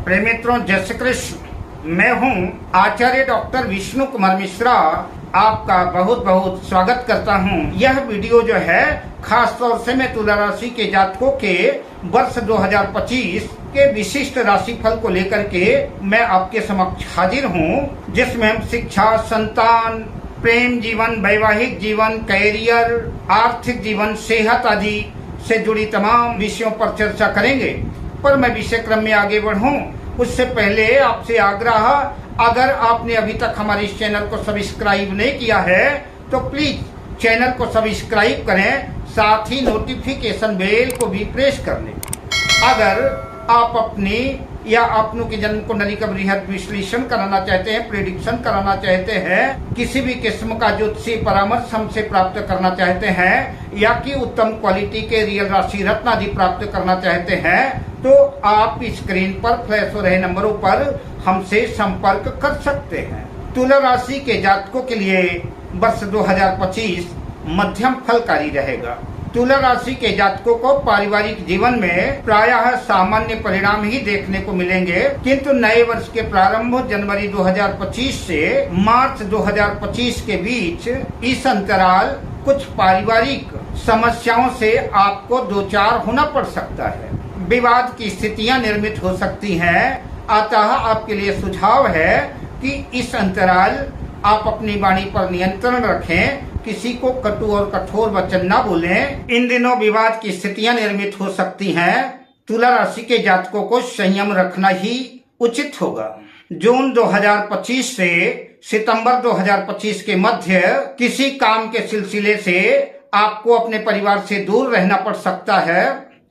प्रिय मित्रों, जय श्री कृष्ण। मैं हूं आचार्य डॉक्टर विष्णु कुमार मिश्रा, आपका बहुत बहुत स्वागत करता हूं। यह वीडियो जो है खास तौर से मैं तुला राशि के जातकों के वर्ष 2025 के विशिष्ट राशिफल को लेकर के मैं आपके समक्ष हाजिर हूं, जिसमें हम शिक्षा, संतान, प्रेम जीवन, वैवाहिक जीवन, कैरियर, आर्थिक जीवन, सेहत आदि से जुड़ी तमाम विषयों पर चर्चा करेंगे। पर मैं विषय क्रम में आगे बढ़ूं उससे पहले आपसे आग्रह, अगर आपने अभी तक हमारे इस चैनल को सब्सक्राइब नहीं किया है तो प्लीज चैनल को सब्सक्राइब करें, साथ ही नोटिफिकेशन बेल को भी प्रेस कर लें। अगर आप अपनी या अपनों की जन्म कुंडली का बृहद विश्लेषण कराना चाहते हैं, प्रेडिक्शन कराना चाहते हैं, किसी भी किस्म का ज्योतिषीय परामर्श हमसे प्राप्त करना चाहते हैं या कि उत्तम क्वालिटी के रियल राशि रत्न आदि प्राप्त करना चाहते हैं, तो आप स्क्रीन पर फ्लैश हो रहे नंबरों पर हमसे संपर्क कर सकते हैं। तुला राशि के जातकों के लिए वर्ष 2025 मध्यम फलकारी रहेगा। तुला राशि के जातकों को पारिवारिक जीवन में प्रायः सामान्य परिणाम ही देखने को मिलेंगे, किंतु नए वर्ष के प्रारंभ जनवरी 2025 से मार्च 2025 के बीच इस अंतराल कुछ पारिवारिक समस्याओं से आपको दो चार होना पड़ सकता है। विवाद की स्थितियां निर्मित हो सकती हैं, अतः आपके लिए सुझाव है कि इस अंतराल आप अपनी वाणी पर नियंत्रण रखें, किसी को कटु और कठोर वचन न बोलें। इन दिनों विवाद की स्थितियां निर्मित हो सकती हैं। तुला राशि के जातकों को संयम रखना ही उचित होगा। जून 2025 से सितंबर 2025 के मध्य किसी काम के सिलसिले से आपको अपने परिवार से दूर रहना पड़ सकता है।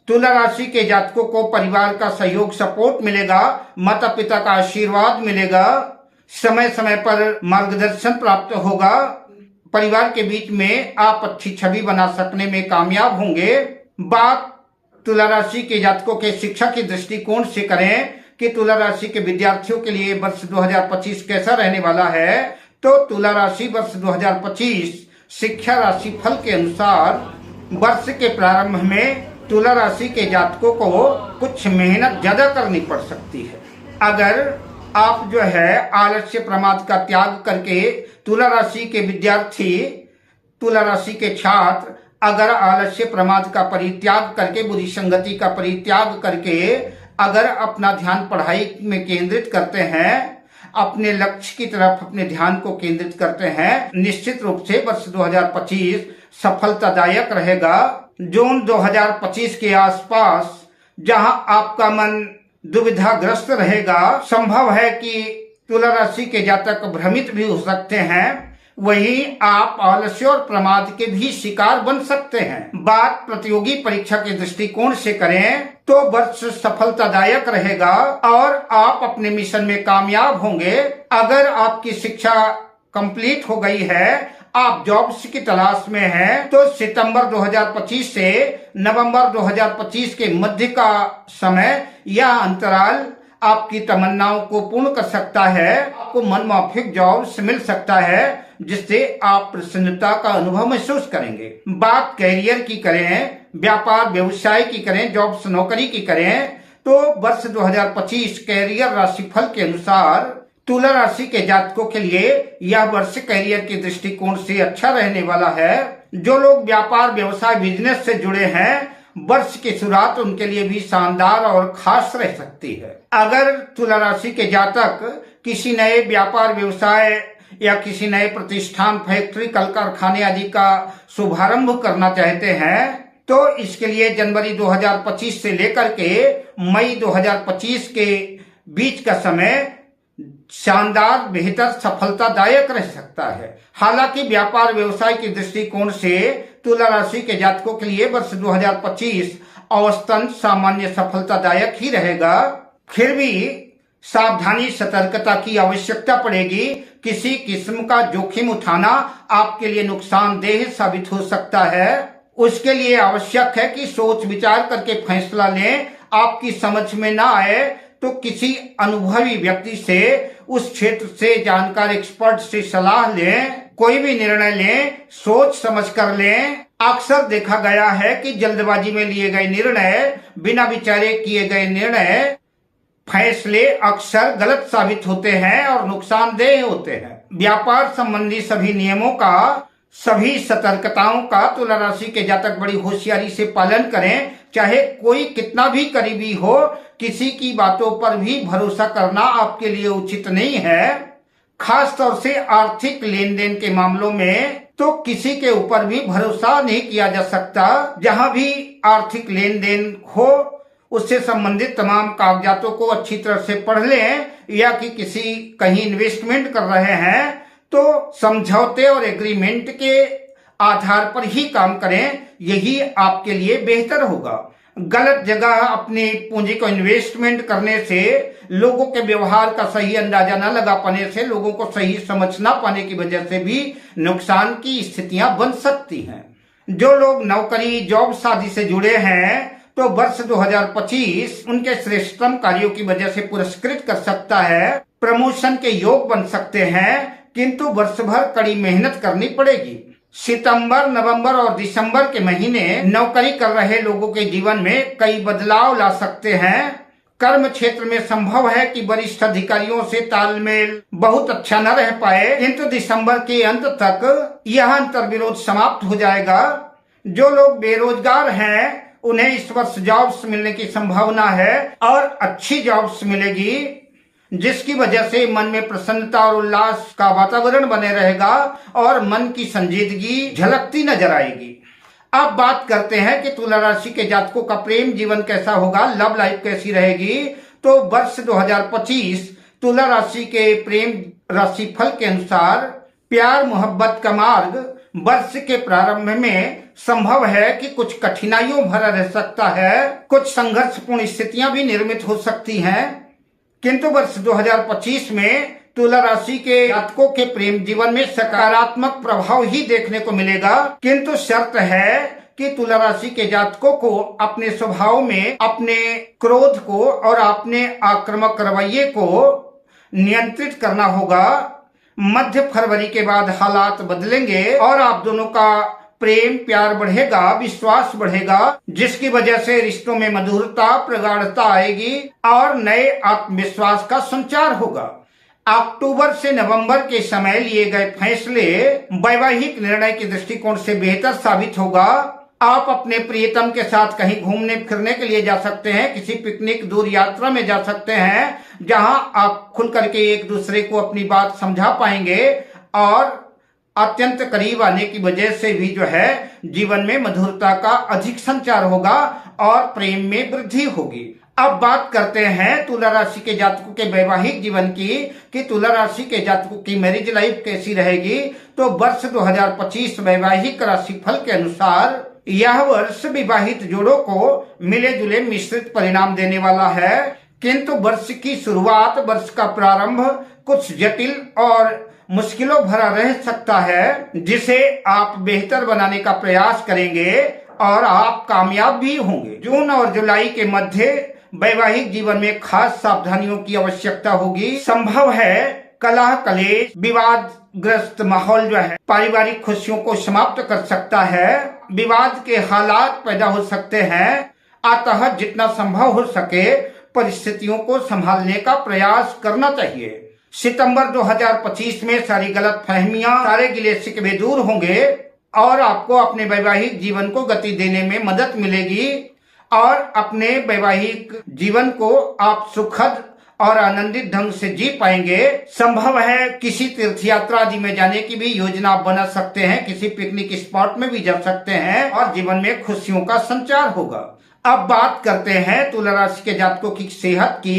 तुला राशि के जातकों को परिवार का सहयोग, सपोर्ट मिलेगा, माता पिता का आशीर्वाद मिलेगा, समय समय पर मार्गदर्शन प्राप्त होगा, परिवार के बीच में आप अच्छी छवि बना सकने में कामयाब होंगे। बात तुला राशि के जातकों के शिक्षा के दृष्टिकोण से करें कि तुला राशि के विद्यार्थियों के लिए वर्ष 2025 कैसा रहने वाला है, तो तुला राशि वर्ष 2025 शिक्षा राशि फल के अनुसार वर्ष के प्रारंभ में तुला राशि के जातकों को कुछ मेहनत ज्यादा करनी पड़ सकती है। अगर आप जो है आलस्य प्रमाद का त्याग करके, तुला राशि के विद्यार्थी, तुला राशि के छात्र अगर आलस्य प्रमाद का परित्याग करके, बुरी संगति का परित्याग करके अगर अपना ध्यान पढ़ाई में केंद्रित करते हैं, अपने लक्ष्य की तरफ अपने ध्यान को केंद्रित करते हैं, निश्चित रूप से वर्ष 2025 सफलतादायक रहेगा। जून 2025 के आसपास जहां आपका मन दुविधाग्रस्त रहेगा, संभव है कि तुला राशि के जातक भ्रमित भी हो सकते हैं, वहीं आप आलस्य और प्रमाद के भी शिकार बन सकते हैं। बात प्रतियोगी परीक्षा के दृष्टिकोण से करें तो वर्ष सफलतादायक रहेगा और आप अपने मिशन में कामयाब होंगे। अगर आपकी शिक्षा कंप्लीट हो गई है, आप जॉब्स की तलाश में हैं, तो सितंबर 2025 से नवंबर 2025 के मध्य का समय यह अंतराल आपकी तमन्नाओं को पूर्ण कर सकता है। आपको मनमाफिक जॉब्स मिल सकता है, जिससे आप प्रसन्नता का अनुभव महसूस करेंगे। बात कैरियर की करें, व्यापार व्यवसाय की करें, जॉब्स नौकरी की करें, तो वर्ष 2025 कैरियर राशिफल के अनुसार तुला राशि के जातकों के लिए यह वर्ष कैरियर के दृष्टिकोण से अच्छा रहने वाला है। जो लोग व्यापार व्यवसाय बिजनेस से जुड़े हैं, वर्ष की शुरुआत उनके लिए भी शानदार और खास रह सकती है। अगर तुला राशि के जातक किसी नए व्यापार व्यवसाय या किसी नए प्रतिष्ठान, फैक्ट्री, कल कारखाने आदि का शुभारंभ करना चाहते हैं, तो इसके लिए जनवरी 2025 से लेकर के मई 2025 के बीच का समय शानदार, बेहतर, सफलतादायक रह सकता है। हालांकि व्यापार व्यवसाय के दृष्टिकोण से तुला राशि के जातकों के लिए वर्ष 2025 औसतन सामान्य सफलतादायक ही रहेगा। फिर भी सावधानी, सतर्कता की आवश्यकता पड़ेगी। किसी किस्म का जोखिम उठाना आपके लिए नुकसानदेह साबित हो सकता है। उसके लिए आवश्यक है कि सोच विचार करके फैसला लें। आपकी समझ में ना आए तो किसी अनुभवी व्यक्ति से, उस क्षेत्र से जानकार एक्सपर्ट से सलाह लें। कोई भी निर्णय लें, सोच समझ कर लें। अक्सर देखा गया है कि जल्दबाजी में लिए गए निर्णय, बिना विचारे किए गए निर्णय फैसले अक्सर गलत साबित होते हैं और नुकसानदेह होते हैं। व्यापार संबंधी सभी नियमों का, सभी सतर्कताओं का तुला राशि के जातक बड़ी होशियारी से पालन करें। चाहे कोई कितना भी करीबी हो, किसी की बातों पर भी भरोसा करना आपके लिए उचित नहीं है। खास तौर से आर्थिक लेन देन के मामलों में तो किसी के ऊपर भी भरोसा नहीं किया जा सकता। जहां भी आर्थिक लेन देन हो, उससे संबंधित तमाम कागजातों को अच्छी तरह से पढ़ लें, या कि किसी कहीं इन्वेस्टमेंट कर रहे हैं तो समझौते और एग्रीमेंट के आधार पर ही काम करें, यही आपके लिए बेहतर होगा। गलत जगह अपनी पूंजी को इन्वेस्टमेंट करने से, लोगों के व्यवहार का सही अंदाजा न लगा पाने से, लोगों को सही समझ न पाने की वजह से भी नुकसान की स्थितियां बन सकती हैं। जो लोग नौकरी, जॉब, शादी से जुड़े हैं तो वर्ष 2025 उनके श्रेष्ठतम कार्यों की वजह से पुरस्कृत कर सकता है। प्रमोशन के योग बन सकते हैं, किंतु वर्ष भर कड़ी मेहनत करनी पड़ेगी। सितंबर, नवंबर और दिसंबर के महीने नौकरी कर रहे लोगों के जीवन में कई बदलाव ला सकते हैं। कर्म क्षेत्र में संभव है कि वरिष्ठ अधिकारियों से तालमेल बहुत अच्छा न रह पाए, किंतु दिसंबर के अंत तक यह अंतर्विरोध समाप्त हो जाएगा। जो लोग बेरोजगार हैं उन्हें इस वर्ष जॉब्स मिलने की संभावना है और अच्छी जॉब्स मिलेगी, जिसकी वजह से मन में प्रसन्नता और उल्लास का वातावरण बने रहेगा और मन की संजीदगी झलकती नजर आएगी। अब बात करते हैं कि तुला राशि के जातकों का प्रेम जीवन कैसा होगा, लव लाइफ कैसी रहेगी। तो वर्ष 2025 तुला राशि के प्रेम राशि फल के अनुसार प्यार मोहब्बत का मार्ग वर्ष के प्रारंभ में संभव है कि कुछ कठिनाइयों भरा रह सकता है, कुछ संघर्षपूर्ण स्थितियां भी निर्मित हो सकती हैं, किंतु वर्ष 2025 में तुला राशि के जातकों के प्रेम जीवन में सकारात्मक प्रभाव ही देखने को मिलेगा। किंतु शर्त है कि तुला राशि के जातकों को अपने स्वभाव में अपने क्रोध को और अपने आक्रामक रवैये को नियंत्रित करना होगा। मध्य फरवरी के बाद हालात बदलेंगे और आप दोनों का प्रेम प्यार बढ़ेगा, विश्वास बढ़ेगा, जिसकी वजह से रिश्तों में मधुरता, प्रगाढ़ता आएगी और नए आत्मविश्वास का संचार होगा। अक्टूबर से नवंबर के समय लिए गए फैसले वैवाहिक निर्णय के दृष्टिकोण से बेहतर साबित होगा। आप अपने प्रियतम के साथ कहीं घूमने फिरने के लिए जा सकते हैं, किसी पिकनिक, दूर यात्रा में जा सकते हैं, जहां आप खुल करके एक दूसरे को अपनी बात समझा पाएंगे और अत्यंत करीब आने की वजह से भी जो है जीवन में मधुरता का अधिक संचार होगा और प्रेम में वृद्धि होगी। अब बात करते हैं तुला राशि के जातकों के वैवाहिक जीवन की, कि तुला राशि के जातकों की मैरिज लाइफ कैसी रहेगी। तो वर्ष 2025 वैवाहिक राशि फल के अनुसार यह वर्ष विवाहित जोड़ों को मिले जुले मिश्रित परिणाम देने वाला है, किंतु वर्ष की शुरुआत, वर्ष का प्रारंभ कुछ जटिल और मुश्किलों भरा रह सकता है, जिसे आप बेहतर बनाने का प्रयास करेंगे और आप कामयाब भी होंगे। जून और जुलाई के मध्य वैवाहिक जीवन में खास सावधानियों की आवश्यकता होगी। संभव है कलह, कलेश, विवादग्रस्त माहौल जो है पारिवारिक खुशियों को समाप्त कर सकता है। विवाद के हालात पैदा हो सकते हैं, अतः जितना संभव हो सके परिस्थितियों को संभालने का प्रयास करना चाहिए। सितंबर 2025 में सारी गलतफहमियां, सारे गिले शिकवे दूर होंगे और आपको अपने वैवाहिक जीवन को गति देने में मदद मिलेगी और अपने वैवाहिक जीवन को आप सुखद और आनंदित ढंग से जी पाएंगे। संभव है किसी तीर्थ यात्रा आदि में जाने की भी योजना बना सकते हैं, किसी पिकनिक स्पॉट में भी जा सकते हैं और जीवन में खुशियों का संचार होगा। अब बात करते हैं तुला राशि के जातकों की सेहत की,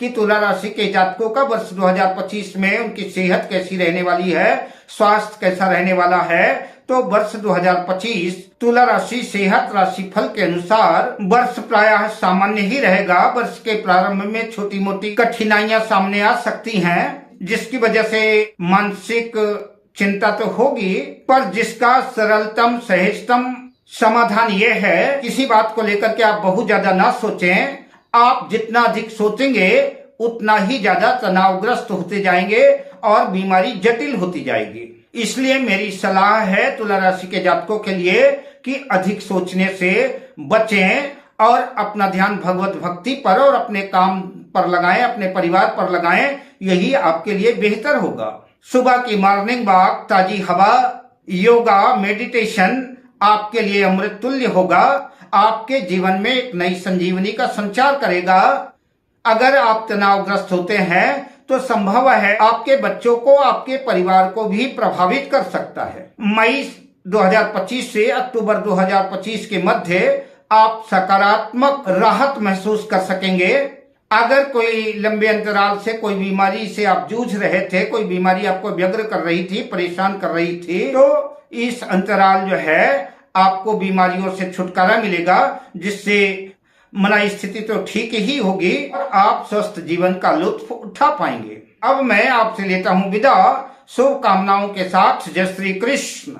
कि तुला राशि के जातकों का वर्ष 2025 में उनकी सेहत कैसी रहने वाली है, स्वास्थ्य कैसा रहने वाला है। तो वर्ष 2025 तुला राशि सेहत राशि फल के अनुसार वर्ष प्रायः सामान्य ही रहेगा। वर्ष के प्रारंभ में छोटी मोटी कठिनाइयां सामने आ सकती हैं, जिसकी वजह से मानसिक चिंता तो होगी, पर जिसका सरलतम सहजतम समाधान ये है, किसी बात को लेकर के आप बहुत ज्यादा ना सोचें। आप जितना अधिक सोचेंगे उतना ही ज्यादा तनावग्रस्त होते जाएंगे और बीमारी जटिल होती जाएगी। इसलिए मेरी सलाह है तुला राशि के जातकों के लिए कि अधिक सोचने से बचें और अपना ध्यान भगवत भक्ति पर और अपने काम पर लगाएं, अपने परिवार पर लगाएं, यही आपके लिए बेहतर होगा। सुबह की मॉर्निंग वॉक, ताजी हवा, योगा, मेडिटेशन आपके लिए अमृत तुल्य होगा। आपके जीवन में एक नई संजीवनी का संचार करेगा। अगर आप तनावग्रस्त होते हैं तो संभव है आपके बच्चों को, आपके परिवार को भी प्रभावित कर सकता है। मई 2025 से अक्टूबर 2025 के मध्य आप सकारात्मक राहत महसूस कर सकेंगे। अगर कोई लंबे अंतराल से कोई बीमारी से आप जूझ रहे थे, कोई बीमारी आपको व्यग्र कर रही थी, परेशान कर रही थी, तो इस अंतराल जो है आपको बीमारियों से छुटकारा मिलेगा, जिससे मन स्थिति तो ठीक ही होगी और आप स्वस्थ जीवन का लुत्फ उठा पाएंगे। अब मैं आपसे लेता हूं विदा, शुभकामनाओं के साथ। जय श्री कृष्ण।